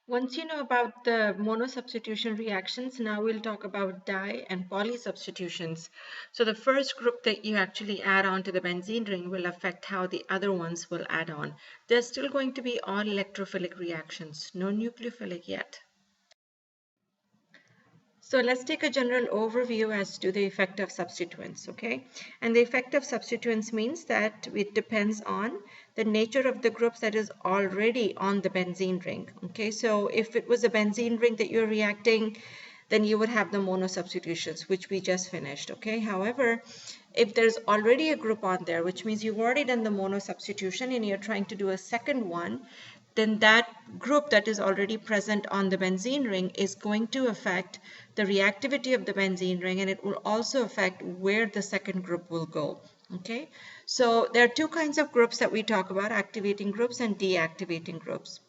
Once you know about the monosubstitution reactions, now we'll talk about di and polysubstitutions. So the first group that you actually add on to the benzene ring will affect how the other ones will add on. They're still going to be all electrophilic reactions, no nucleophilic yet. So let's take a general overview as to the effect of substituents, okay? And the effect of substituents means that it depends on the nature of the groups that is already on the benzene ring, okay? So if it was a benzene ring that you're reacting, then you would have the monosubstitutions, which we just finished, okay? However, if there's already a group on there, which means you've already done the monosubstitution and you're trying to do a second one, then that group that is already present on the benzene ring is going to affect the reactivity of the benzene ring, and it will also affect where the second group will go. Okay, so there are two kinds of groups that we talk about: activating groups and deactivating groups.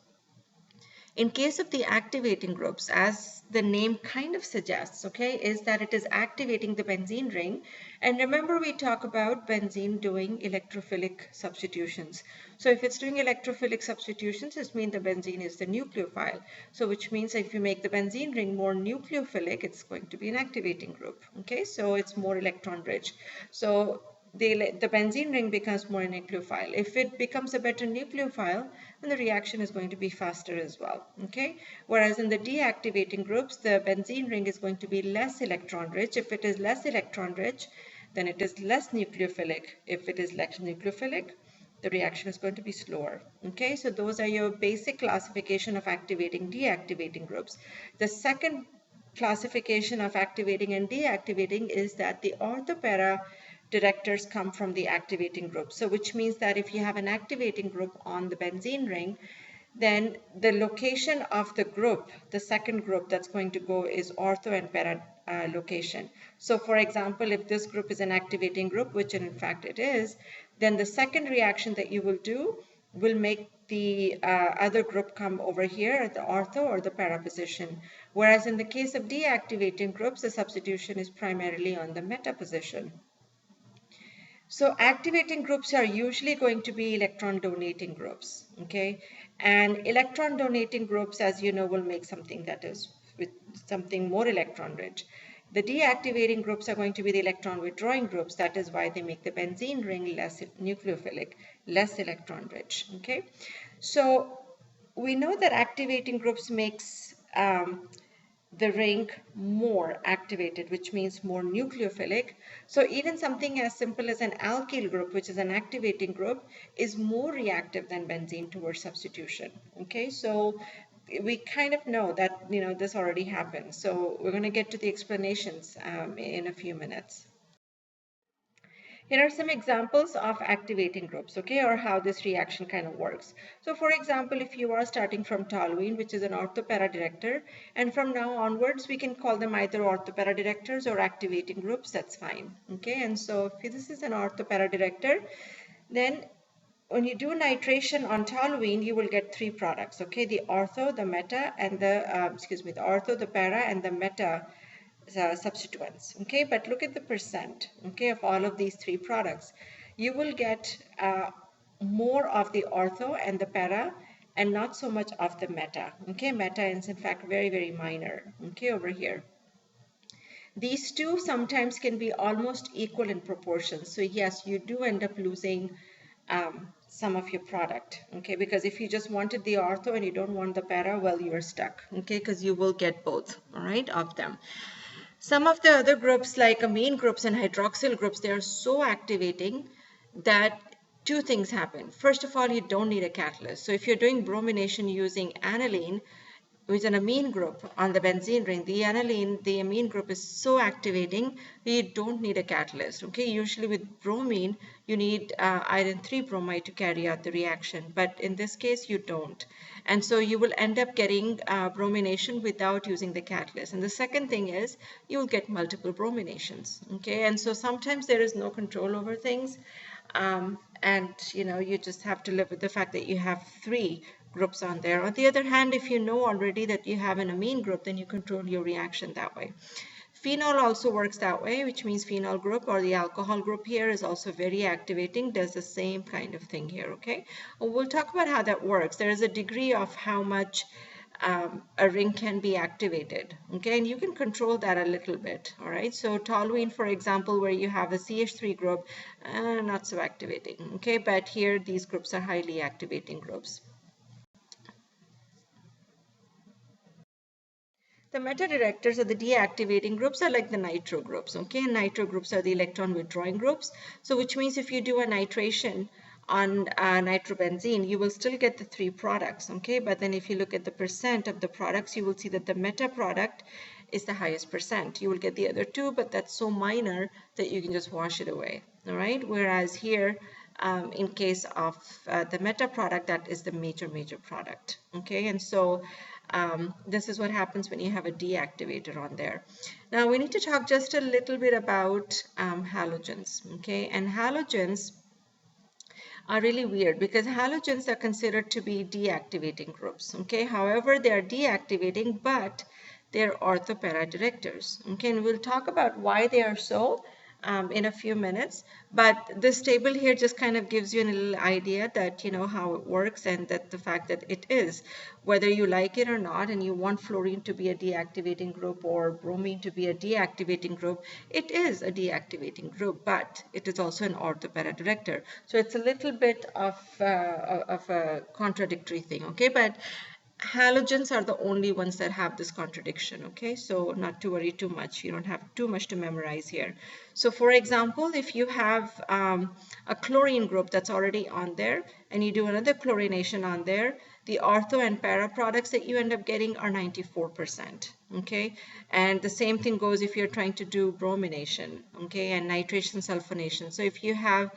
In case of the activating groups, as the name kind of suggests, okay, is that it is activating the benzene ring. And remember, we talk about benzene doing electrophilic substitutions. So if it's doing electrophilic substitutions, it means the benzene is the nucleophile. So which means if you make the benzene ring more nucleophilic, it's going to be an activating group. Okay, so it's more electron rich. So the benzene ring becomes more nucleophile. If it becomes a better nucleophile, then the reaction is going to be faster as well. Okay. Whereas in the deactivating groups, the benzene ring is going to be less electron rich. If it is less electron rich, then it is less nucleophilic. If it is less nucleophilic, the reaction is going to be slower. Okay, so those are your basic classification of activating, deactivating groups. The second classification of activating and deactivating is that the orthopara directors come from the activating group. So which means that if you have an activating group on the benzene ring, then the location of the group, the second group that's going to go, is ortho and para location. So for example, if this group is an activating group, which in fact it is, then the second reaction that you will do will make the other group come over here at the ortho or the para position. Whereas in the case of deactivating groups, the substitution is primarily on the meta position. So activating groups are usually going to be electron donating groups, okay? And electron donating groups, as you know, will make something that is with something more electron rich. The deactivating groups are going to be the electron withdrawing groups. That is why they make the benzene ring less nucleophilic, less electron rich, okay? So we know that activating groups makes the ring more activated, which means more nucleophilic. So even something as simple as an alkyl group, which is an activating group, is more reactive than benzene towards substitution. Okay, so we kind of know that, you know, this already happens. So we're going to get to the explanations in a few minutes. Here are some examples of activating groups, okay, or how this reaction kind of works. So for example, if you are starting from toluene, which is an orthopara director, and from now onwards, we can call them either orthopara directors or activating groups, that's fine, okay. And so if this is an orthopara director, then when you do nitration on toluene, you will get three products, okay, the ortho, the meta, and the, the ortho, the para, and the meta substituents, okay. But look at the percent, okay, of all of these three products. You will get more of the ortho and the para and not so much of the meta, okay. Meta is in fact very, very minor, okay, over here. These two sometimes can be almost equal in proportion. So yes, you do end up losing some of your product, okay, because if you just wanted the ortho and you don't want the para, well, you're stuck, okay, because you will get both, all right, of them. Some of the other groups like amine groups and hydroxyl groups, they are so activating that two things happen. First of all, you don't need a catalyst. So if you're doing bromination using aniline, which is an amine group on the benzene ring, the amine group is so activating that you don't need a catalyst. Okay, usually with bromine, you need iron 3 bromide to carry out the reaction, but in this case, you don't. And so you will end up getting bromination without using the catalyst. And the second thing is you will get multiple brominations. Okay, and so sometimes there is no control over things. And you know, you just have to live with the fact that you have three groups on there. On the other hand, if you know already that you have an amine group, then you control your reaction that way. Phenol also works that way, which means phenol group or the alcohol group here is also very activating, does the same kind of thing here, okay? We'll talk about how that works. There is a degree of how much a ring can be activated, okay, and you can control that a little bit. All right, so toluene, for example, where you have a CH3 group, not so activating, okay, but here these groups are highly activating groups. The meta directors or the deactivating groups are like the nitro groups, okay? And nitro groups are the electron withdrawing groups. So which means if you do a nitration on nitrobenzene, you will still get the 3 products, okay? But then if you look at the percent of the products, you will see that the meta product is the highest percent. You will get the other 2, but that's so minor that you can just wash it away, all right? Whereas here, in case of the meta product, that is the major product, okay? And so this is what happens when you have a deactivator on there. Now we need to talk just a little bit about halogens, okay? And halogens are really weird because halogens are considered to be deactivating groups, okay? However, they are deactivating, but they're orthopara directors, okay? And we'll talk about why they are so in a few minutes, but this table here just kind of gives you a little idea that, you know, how it works, and that the fact that it is, whether you like it or not, and you want fluorine to be a deactivating group or bromine to be a deactivating group, it is a deactivating group, but it is also an orthopara director. So it's a little bit of a contradictory thing, okay? But halogens are the only ones that have this contradiction, okay? So not to worry too much. You don't have too much to memorize here. So for example, if you have a chlorine group that's already on there and you do another chlorination on there, the ortho and para products that you end up getting are 94%, okay? And the same thing goes if you're trying to do bromination, okay, and nitration sulfonation. So if you have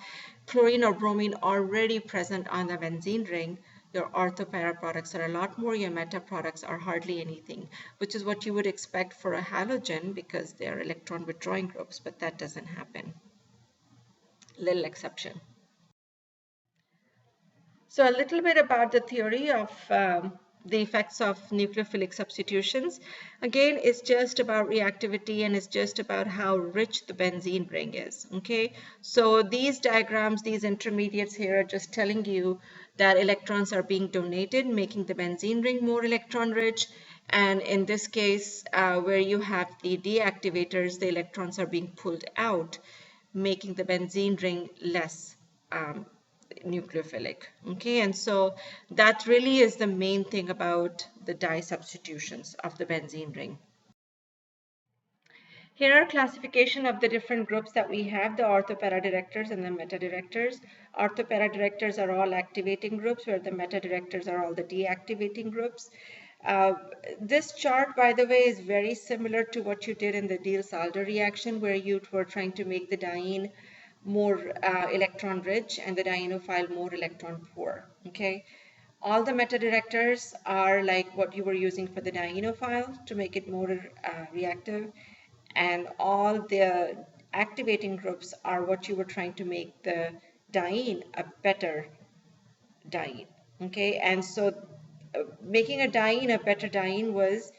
chlorine or bromine already present on the benzene ring, your orthopara products are a lot more, your meta products are hardly anything, which is what you would expect for a halogen because they are electron withdrawing groups, but that doesn't happen. Little exception. So a little bit about the theory of the effects of nucleophilic substitutions. Again, it's just about reactivity and it's just about how rich the benzene ring is, okay? So these diagrams, these intermediates here are just telling you that electrons are being donated, making the benzene ring more electron rich. And in this case, where you have the deactivators, the electrons are being pulled out, making the benzene ring less nucleophilic, okay? And so that really is the main thing about the disubstitutions of the benzene ring. Here are classification of the different groups that we have, the orthopara directors and the meta directors. Orthopara directors are all activating groups, where the meta directors are all the deactivating groups. This chart, by the way, is very similar to what you did in the Diels-Alder reaction, where you were trying to make the diene more electron rich and the dienophile more electron poor, okay? All the meta directors are like what you were using for the dienophile to make it more reactive, and all the activating groups are what you were trying to make the diene a better diene, okay? And so making a diene a better diene was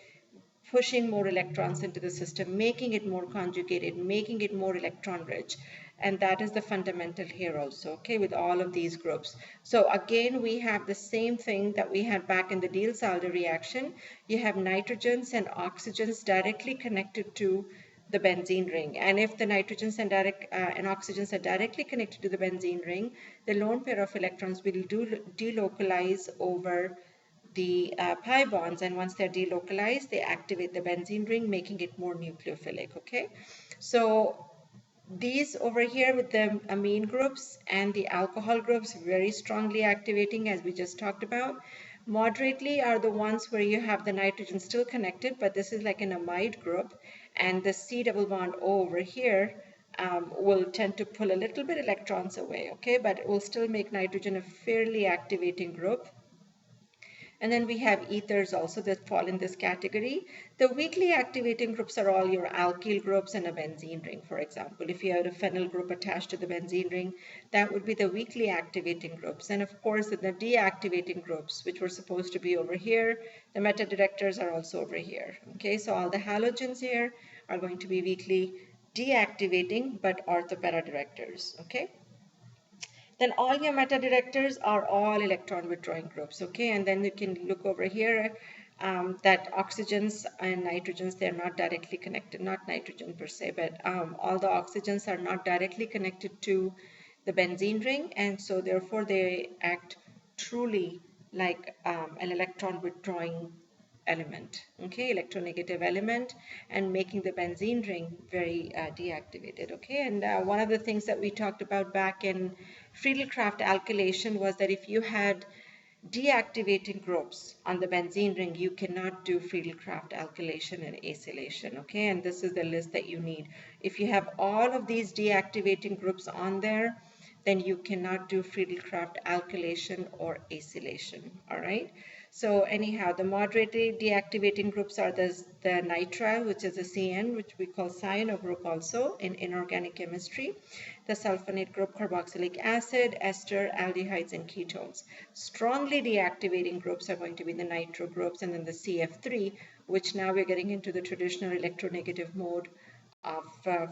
pushing more electrons into the system, making it more conjugated, making it more electron rich. And that is the fundamental here also, okay, with all of these groups. So again, we have the same thing that we had back in the Diels-Alder reaction. You have nitrogens and oxygens directly connected to the benzene ring. And if the nitrogens and oxygens are directly connected to the benzene ring, the lone pair of electrons will delocalize over the pi bonds, and once they're delocalized, they activate the benzene ring, making it more nucleophilic, okay? So these over here with the amine groups and the alcohol groups, very strongly activating, as we just talked about. Moderately are the ones where you have the nitrogen still connected, but this is like an amide group, and the C double bond O over here will tend to pull a little bit electrons away, okay? But it will still make nitrogen a fairly activating group. And then we have ethers also that fall in this category. The weakly activating groups are all your alkyl groups and a benzene ring, for example. If you had a phenyl group attached to the benzene ring, that would be the weakly activating groups. And of course, the deactivating groups, which were supposed to be over here, the meta directors are also over here. Okay, so all the halogens here are going to be weakly deactivating, but orthopara directors. Okay. Then all your meta directors are all electron withdrawing groups, okay? And then you can look over here that oxygens and nitrogens, they're not directly connected, not nitrogen per se, but all the oxygens are not directly connected to the benzene ring, and so therefore they act truly like an electron withdrawing element, okay, electronegative element, and making the benzene ring very deactivated, okay. And one of the things that we talked about back in Friedel-Crafts alkylation was that if you had deactivating groups on the benzene ring, you cannot do Friedel-Crafts alkylation and acylation, okay. And this is the list that you need. If you have all of these deactivating groups on there, then you cannot do Friedel-Crafts alkylation or acylation, all right. So anyhow, the moderately deactivating groups are the nitrile, which is a CN, which we call cyano group also in inorganic chemistry, the sulfonate group, carboxylic acid, ester, aldehydes, and ketones. Strongly deactivating groups are going to be the nitro groups, and then the CF3, which now we're getting into the traditional electronegative mode of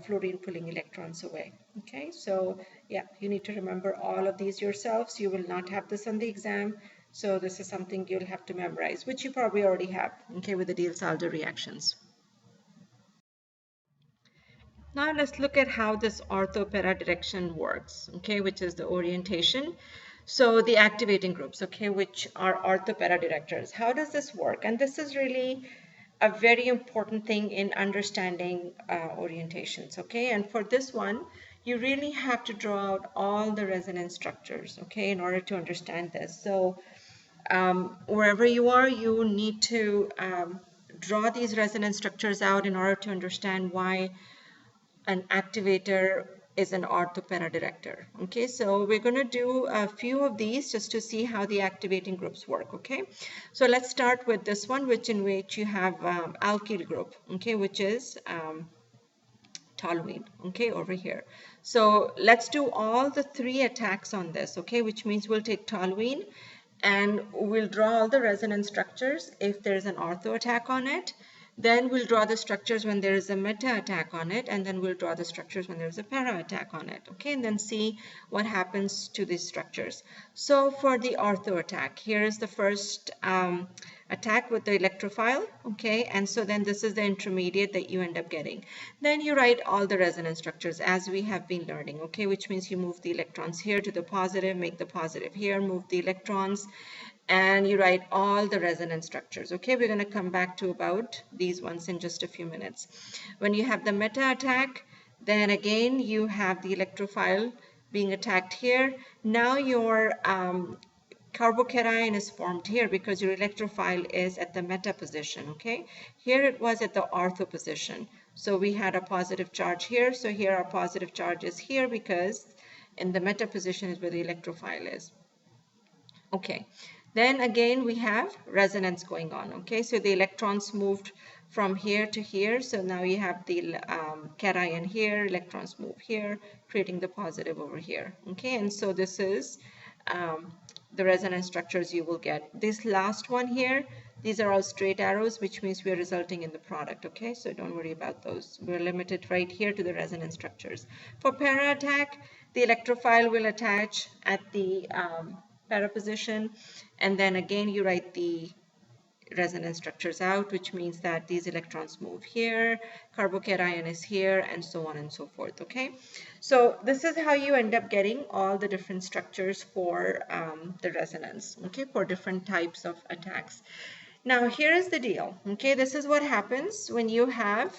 fluorine pulling electrons away. Okay, so yeah, you need to remember all of these yourselves. You will not have this on the exam, so this is something you'll have to memorize, which you probably already have, okay, with the Diels-Alder reactions. Now let's look at how this ortho-para direction works, okay, which is the orientation. So the activating groups, okay, which are ortho-para directors. How does this work? And this is really a very important thing in understanding orientations, okay. And for this one, you really have to draw out all the resonance structures, okay, in order to understand this. So wherever you are, you need to draw these resonance structures out in order to understand why an activator is an ortho-para director. Okay, so we're going to do a few of these just to see how the activating groups work. Okay, so let's start with this one, in which you have alkyl group, okay, which is toluene, okay, over here. So let's do all the three attacks on this, okay, which means we'll take toluene and we'll draw all the resonance structures if there's an ortho attack on it. Then we'll draw the structures when there is a meta attack on it, and then we'll draw the structures when there's a para attack on it, okay, and then see what happens to these structures. So for the ortho attack, here is the first attack with the electrophile, okay, and so then this is the intermediate that you end up getting. Then you write all the resonance structures as we have been learning, okay, which means you move the electrons here to the positive, make the positive here, move the electrons, and you write all the resonance structures. Okay, we're going to come back to about these ones in just a few minutes. When you have the meta attack, then again you have the electrophile being attacked here. Now your carbocation is formed here because your electrophile is at the meta position. Okay, here it was at the ortho position, so we had a positive charge here, so here our positive charge is here because in the meta position is where the electrophile is. Okay, then again we have resonance going on. Okay, so the electrons moved from here to here, so now you have the cation here, electrons move here, creating the positive over here. Okay, and so this is the resonance structures you will get. This last one here, these are all straight arrows, which means we are resulting in the product. Okay, so don't worry about those. We're limited right here to the resonance structures. For para attack, the electrophile will attach at the para position, and then again you write the resonance structures out, which means that these electrons move here, carbocation is here, and so on and so forth. Okay, so this is how you end up getting all the different structures for the resonance, okay, for different types of attacks. Now here is the deal. Okay, this is what happens when you have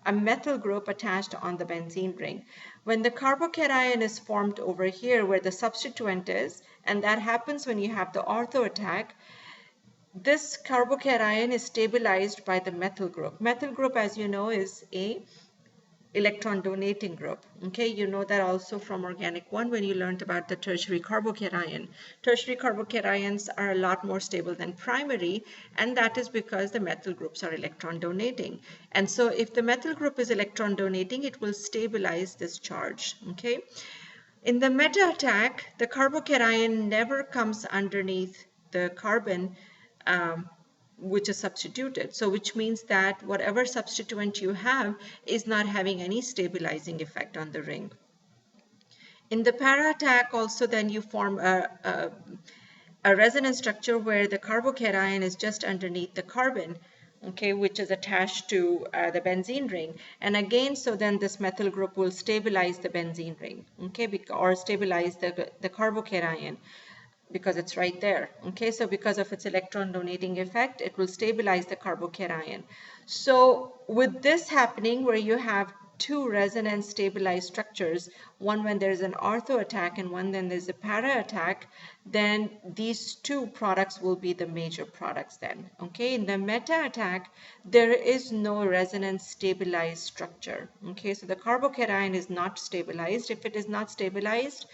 a methyl group attached on the benzene ring. When the carbocation is formed over here where the substituent is, and that happens when you have the ortho attack, this carbocation is stabilized by the methyl group. Methyl group, as you know, is a electron donating group. Okay, you know that also from Organic 1 when you learned about the tertiary carbocation. Tertiary carbocations are a lot more stable than primary, and that is because the methyl groups are electron donating. And so if the methyl group is electron donating, it will stabilize this charge. Okay, in the meta attack, the carbocation never comes underneath the carbon which is substituted, so which means that whatever substituent you have is not having any stabilizing effect on the ring. In the para attack also, then you form a resonance structure where the carbocation is just underneath the carbon, okay, which is attached to the benzene ring. And again, so then this methyl group will stabilize the benzene ring, okay, or stabilize the carbocation because it's right there, okay. So because of its electron donating effect, it will stabilize the carbocation. So with this happening, where you have two resonance stabilized structures, one when there's an ortho attack and one then there's a para attack, then these two products will be the major products then, okay. In the meta attack, there is no resonance stabilized structure, okay. So the carbocation is not stabilized. If it is not stabilized,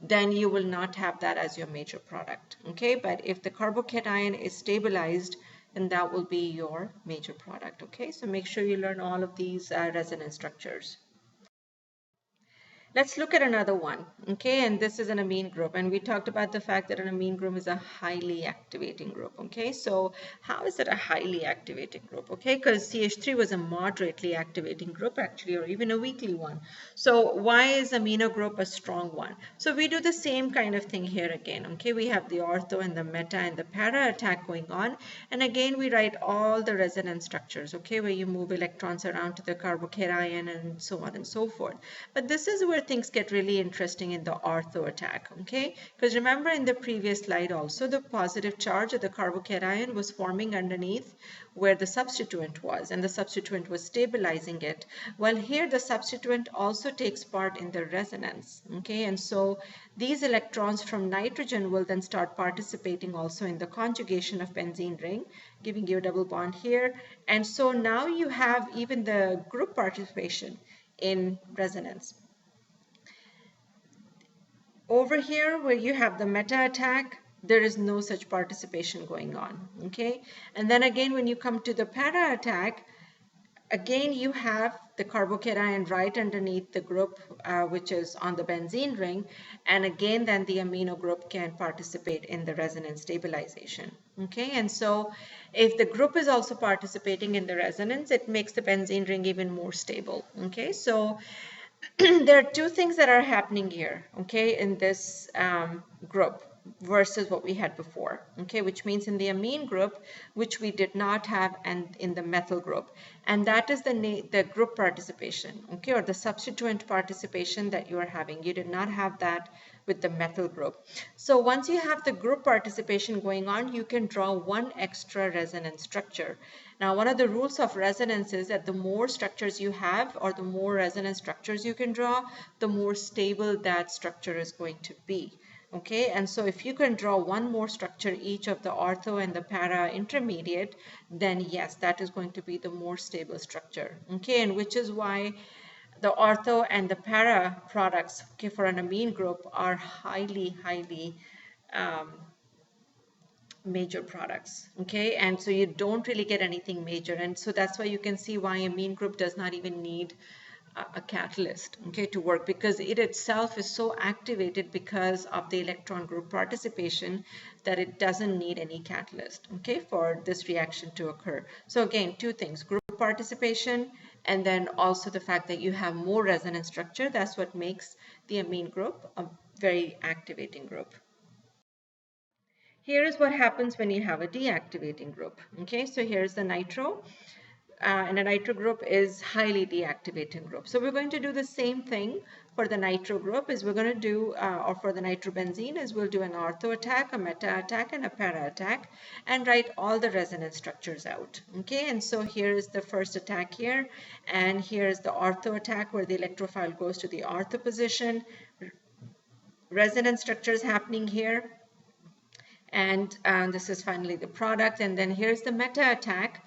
then you will not have that as your major product, okay. But if the carbocation is stabilized, then that will be your major product, okay. So make sure you learn all of these resonance structures. Let's look at another one, okay, and this is an amine group, and we talked about the fact that an amine group is a highly activating group, okay. So how is it a highly activating group, okay, because CH3 was a moderately activating group actually, or even a weakly one. So why is amino group a strong one? So we do the same kind of thing here again, okay. We have the ortho and the meta and the para attack going on, and again we write all the resonance structures, okay, where you move electrons around to the carbocation and so on and so forth. But this is where things get really interesting in the ortho attack, okay? Because remember in the previous slide also, the positive charge of the carbocation was forming underneath where the substituent was, and the substituent was stabilizing it. Well, here the substituent also takes part in the resonance, okay? And so these electrons from nitrogen will then start participating also in the conjugation of benzene ring, giving you a double bond here. And so now you have even the group participation in resonance. Over here where you have the meta attack, there is no such participation going on, okay. And then again when you come to the para attack, again you have the carbocation right underneath the group which is on the benzene ring, and again then the amino group can participate in the resonance stabilization, okay. And so if the group is also participating in the resonance, it makes the benzene ring even more stable, okay. So there are two things that are happening here, okay, in this group versus what we had before, okay, which means in the amine group, which we did not have, and in the methyl group, and that is the group participation, okay, or the substituent participation that you are having. You did not have that with the methyl group. So once you have the group participation going on, you can draw one extra resonance structure. Now, one of the rules of resonance is that the more structures you have, or the more resonance structures you can draw, the more stable that structure is going to be. Okay, and so if you can draw one more structure each of the ortho and the para intermediate, then yes, that is going to be the more stable structure. Okay, and which is why the ortho and the para products, okay, for an amine group are highly major products, okay. And so you don't really get anything major, and so that's why you can see why amine group does not even need a catalyst, okay, to work, because it itself is so activated because of the electron group participation that it doesn't need any catalyst, okay, for this reaction to occur. So again, two things: group participation, and then also the fact that you have more resonance structure. That's what makes the amine group a very activating group. Here is what happens when you have a deactivating group, okay. So here's the nitro. And a nitro group is highly deactivating group. So we're going to do the same thing for the nitro group as we're going to do, or for the nitrobenzene, is we'll do an ortho attack, a meta attack, and a para attack, and write all the resonance structures out. Okay, and so here is the first attack here, and here is the ortho attack where the electrophile goes to the ortho position. Resonance structures happening here, and this is finally the product. And then here's the meta attack.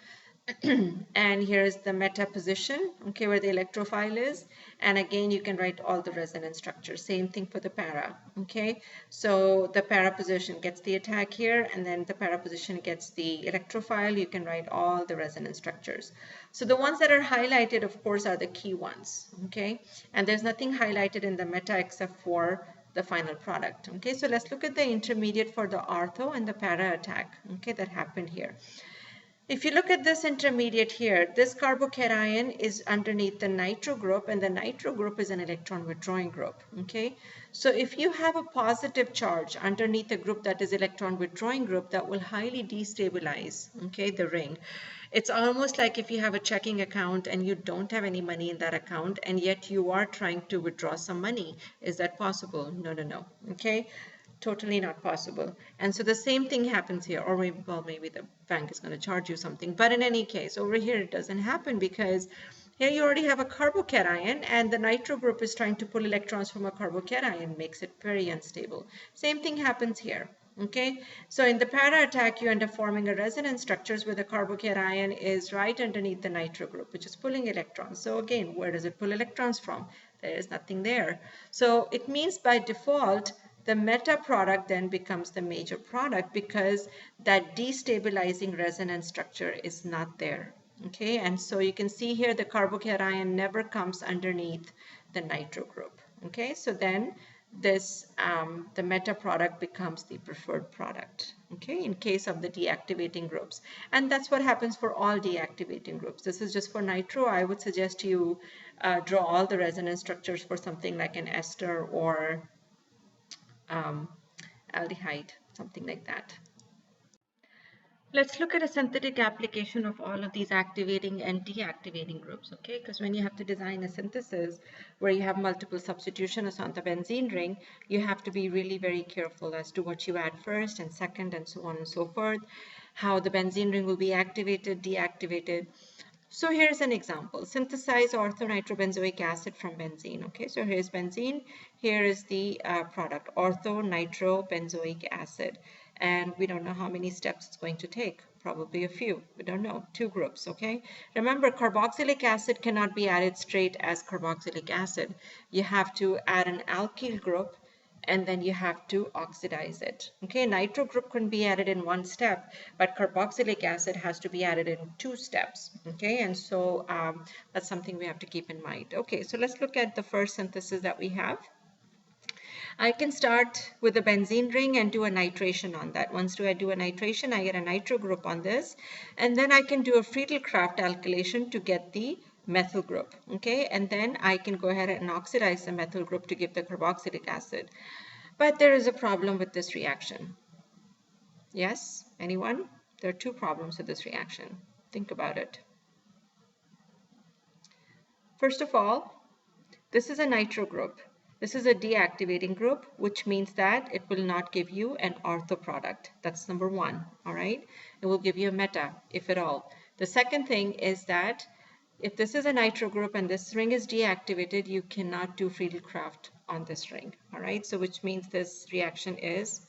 And here's the meta position, okay, where the electrophile is, and again you can write all the resonance structures. Same thing for the para, okay. So the para position gets the attack here, and then the para position gets the electrophile. You can write all the resonance structures. So the ones that are highlighted, of course, are the key ones, okay, and there's nothing highlighted in the meta except for the final product, okay. So let's look at the intermediate for the ortho and the para attack, okay, that happened here. If you look at this intermediate here, this carbocation is underneath the nitro group, and the nitro group is an electron withdrawing group, okay? So if you have a positive charge underneath a group that is electron withdrawing group, that will highly destabilize, okay, the ring. It's almost like if you have a checking account and you don't have any money in that account, and yet you are trying to withdraw some money. Is that possible? No, no, no, okay? Totally not possible. And so the same thing happens here, or maybe, well, maybe the bank is going to charge you something. But in any case, over here it doesn't happen because here you already have a carbocation, and the nitro group is trying to pull electrons from a carbocation, makes it very unstable. Same thing happens here. Okay, so in the para attack, you end up forming a resonance structures where the carbocation is right underneath the nitro group, which is pulling electrons. So again, where does it pull electrons from? There is nothing there. So it means by default, the meta product then becomes the major product because that destabilizing resonance structure is not there. Okay, and so you can see here the carbocation never comes underneath the nitro group. Okay, so then this the meta product becomes the preferred product, okay, in case of the deactivating groups. And that's what happens for all deactivating groups. This is just for nitro. I would suggest you draw all the resonance structures for something like an ester or aldehyde, something like that. Let's look at a synthetic application of all of these activating and deactivating groups, okay? Because when you have to design a synthesis where you have multiple substitutions on the benzene ring, you have to be really very careful as to what you add first and second and so on and so forth, how the benzene ring will be activated, deactivated. So here's an example. Synthesize orthonitrobenzoic acid from benzene. Okay, so here's benzene. Here is the product, orthonitrobenzoic acid. And we don't know how many steps it's going to take. Probably a few. We don't know. 2 groups, okay? Remember, carboxylic acid cannot be added straight as carboxylic acid. You have to add an alkyl group, and then you have to oxidize it. Okay, nitro group can be added in 1 step, but carboxylic acid has to be added in 2 steps. Okay, and so that's something we have to keep in mind. Okay, so let's look at the first synthesis that we have. I can start with a benzene ring and do a nitration on that. Once I do a nitration, I get a nitro group on this, and then I can do a Friedel-Crafts alkylation to get the methyl group, okay, and then I can go ahead and oxidize the methyl group to give the carboxylic acid. But there is a problem with this reaction. Yes, anyone? There are 2 problems with this reaction. Think about it. First of all, this is a nitro group. This is a deactivating group, which means that it will not give you an ortho product. That's number 1, all right? It will give you a meta, if at all. The second thing is that if this is a nitro group and this ring is deactivated, you cannot do Friedel-Crafts on this ring, all right? So which means this reaction is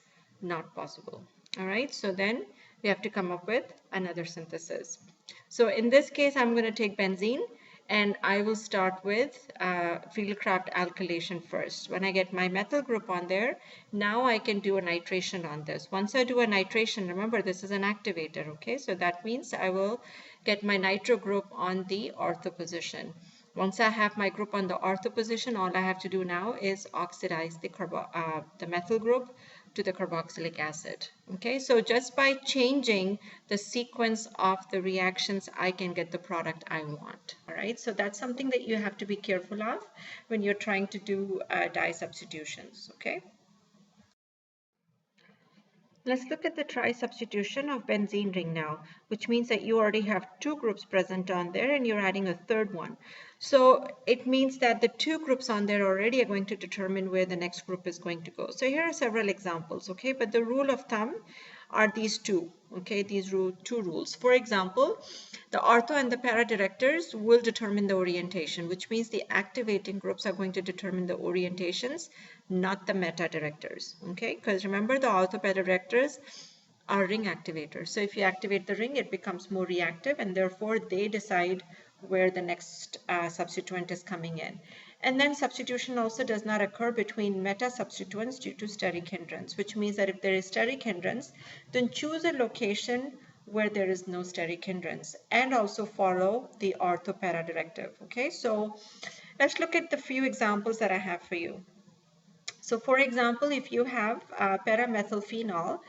not possible, all right? So then we have to come up with another synthesis. So in this case, I'm going to take benzene, and I will start with Friedel-Crafts alkylation first. When I get my methyl group on there, now I can do a nitration on this. Once I do a nitration, remember this is an activator, okay? So that means I will get my nitro group on the ortho position. Once I have my group on the ortho position, all I have to do now is oxidize the methyl group to the carboxylic acid. Okay, so just by changing the sequence of the reactions, I can get the product I want. All right, so that's something that you have to be careful of when you're trying to do dye substitutions. Okay. Let's look at the trisubstitution of benzene ring now, which means that you already have 2 groups present on there and you're adding a 3rd one. So it means that the 2 groups on there already are going to determine where the next group is going to go. So here are several examples, okay? But the rule of thumb are these 2, okay? These 2 rules. For example, the ortho and the para directors will determine the orientation, which means the activating groups are going to determine the orientations, not the meta directors, okay? Because remember, the ortho para directors are ring activators. So if you activate the ring, it becomes more reactive, and therefore they decide where the next substituent is coming in. And then substitution also does not occur between meta substituents due to steric hindrance, which means that if there is steric hindrance, then choose a location where there is no steric hindrance and also follow the ortho-para directive. Okay, so let's look at the few examples that I have for you. So for example, if you have paramethylphenol,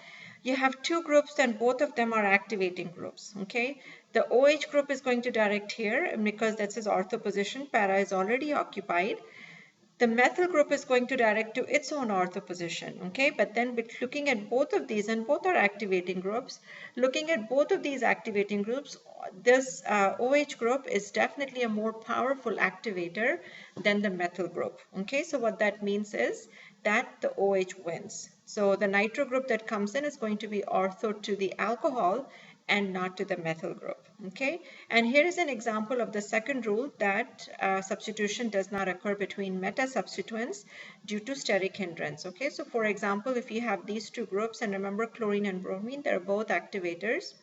you have two groups, then both of them are activating groups. Okay, the OH group is going to direct here, and because this is ortho position, para is already occupied. The methyl group is going to direct to its own ortho position. Okay, but then looking at both of these, and both are activating groups, looking at both of these activating groups, this OH group is definitely a more powerful activator than the methyl group. Okay, so what that means is that the OH wins. So the nitro group that comes in is going to be ortho to the alcohol and not to the methyl group. Okay, and here is an example of the second rule, that substitution does not occur between meta substituents due to steric hindrance. Okay, so for example, if you have these two groups, and remember chlorine and bromine, they're both activators.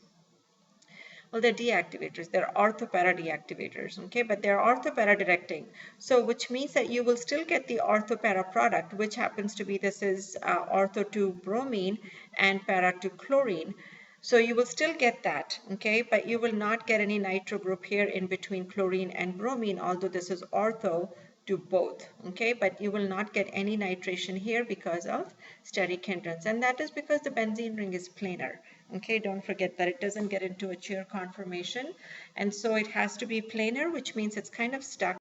Well, they're deactivators. They're ortho-para deactivators, okay? But they're ortho-para directing. So which means that you will still get the ortho-para product, which happens to be, this is ortho to bromine and para to chlorine. So you will still get that, okay? But you will not get any nitro group here in between chlorine and bromine, although this is ortho to both, okay? But you will not get any nitration here because of steric hindrance, and that is because the benzene ring is planar. Okay, don't forget that it doesn't get into a chair conformation, and so it has to be planar, which means it's kind of stuck,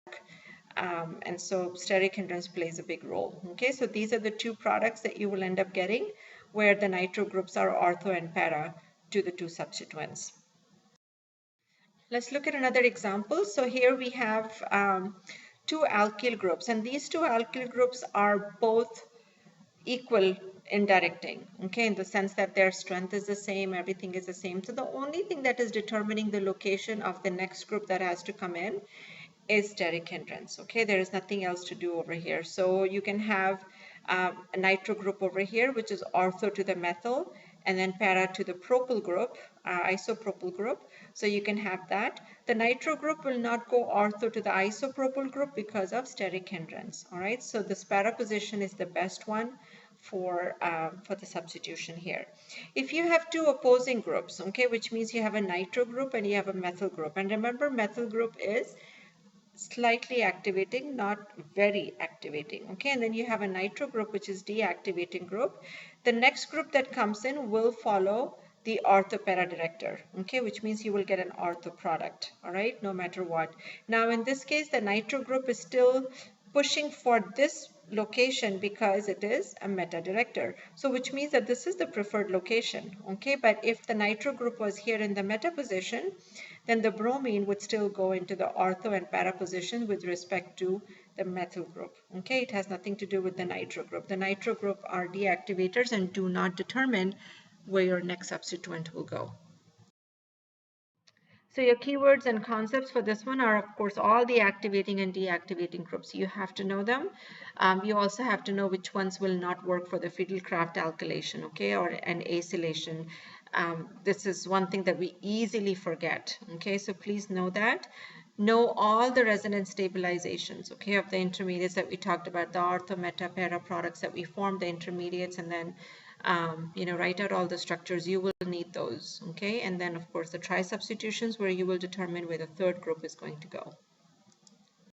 and so steric hindrance plays a big role. Okay, so these are the two products that you will end up getting where the nitro groups are ortho and para to the two substituents. Let's look at another example. So here we have two alkyl groups, and these two alkyl groups are both equal in directing, okay, in the sense that their strength is the same, everything is the same. So the only thing that is determining the location of the next group that has to come in is steric hindrance. Okay, there is nothing else to do over here. So you can have a nitro group over here, which is ortho to the methyl, and then para to the propyl group, isopropyl group. So you can have that. The nitro group will not go ortho to the isopropyl group because of steric hindrance. All right, so this para position is the best one for the substitution here. If you have two opposing groups, okay, which means you have a nitro group and you have a methyl group, and remember methyl group is slightly activating, not very activating, okay, and then you have a nitro group which is deactivating group. The next group that comes in will follow the ortho para director, okay, which means you will get an ortho product, all right, no matter what. Now in this case the nitro group is still pushing for this location because it is a meta director, so which means that this is the preferred location, okay. But if the nitro group was here in the meta position, then the bromine would still go into the ortho and para position with respect to the methyl group, okay. It has nothing to do with the nitro group. The nitro group are deactivators and do not determine where your next substituent will go. So your keywords and concepts for this one are, of course, all the activating and deactivating groups. You have to know them. You also have to know which ones will not work for the Friedel-Crafts alkylation, okay, or an acylation. This is one thing that we easily forget, okay, so please know that. Know all the resonance stabilizations, okay, of the intermediates that we talked about, the ortho, meta, para products that we formed, the intermediates, and then write out all the structures. You will need those, okay, and then of course the trisubstitutions, where you will determine where the third group is going to go.